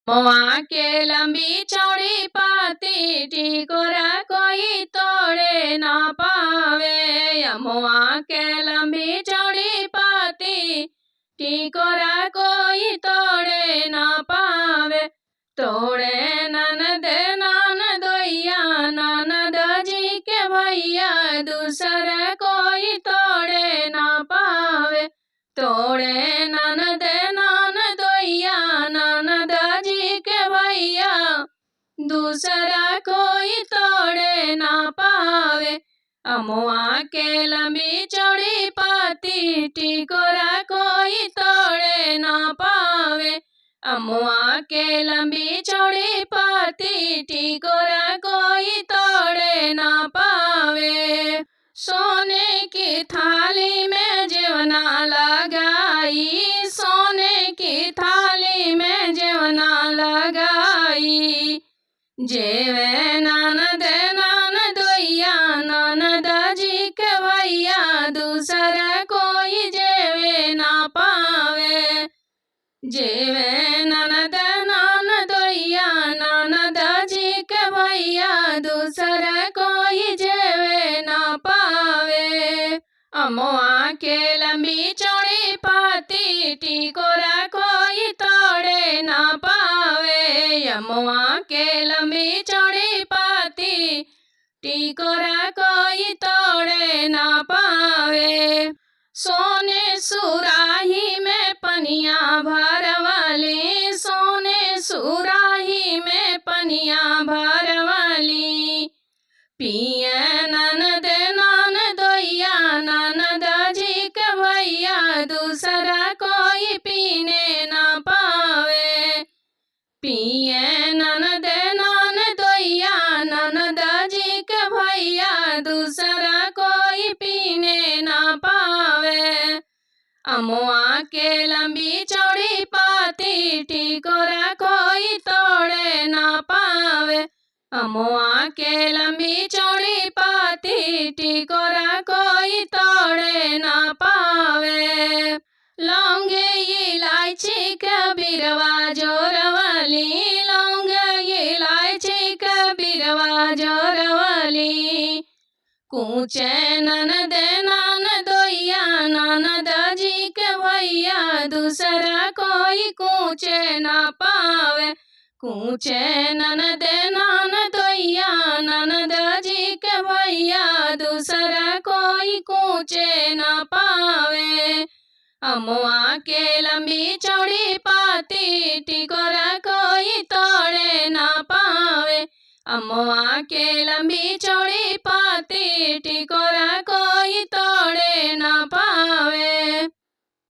मोआ के लंबी चौड़ी पाती टिकोरा कोई तोड़े ना पावे। मोआ के लंबी चौड़ी पाती टिकोरा कोई तोड़े ना पावे। तोड़े ननद ननदोइया ननद जी के भैया दूसरा कोई तोड़े ना पावे। तोड़े ननद ननदोइया ननद जी के भैया दूसरा कोई तोड़े ना पावे। मोआ के लंबी चौड़ी पाती टिकोरा कोई तोड़े ना पावे। मोआ के लंबी चौड़ी पाती टिकोरा कोई तोड़े ना पावे। सोने की थाली में जेवना लगाई, सोने की थाली में जेवना लगाई। जेवे ननद ननदोइया ननद जी के भैया दूसरा कोई जेवे ना पावे। जेवे ननद ननदोइया ननद जी के भैया दूसरा कोई जेवे ना पावे। मोआ के लंबी चौड़ी पाती टिकोरा कोई तोड़े ना पावे। मोआ के लंबी चौड़ी पाती टिकोरा कोई तोड़े ना पावे। सोने सुराही में पनिया भरवाली, सोने सुराही में पनिया भरवाली। पिए ननद ननदोइया ननद जी के भैया दूसरा कोई पीने ना पावे। पिए ननद ननदोइया ननद जी के भैया दूसरा कोई पीने ना पावे। मोआ के लंबी चौड़ी पाती टिकोरा कोई तोड़े ना पावे। मोआ के लंबी चौड़ी पाती टिकोरा कोई तोड़े ना पावे। लौंगे इलायची का बिरवा जोरवाली, लौंगे इलायची का बिरवा जोरवाली। कूचे ननद ननदोइया ननद जी के भैया दूसरा कोई कूचे ना पावे। कूचे ननद ननदोइया ननद जी के भैया दूसरा कोई कूचे ना पावे। मोआ के लंबी चौड़ी पाती टिकोरा कोई तोड़े ना पावे। मोआ के लंबी चौड़ी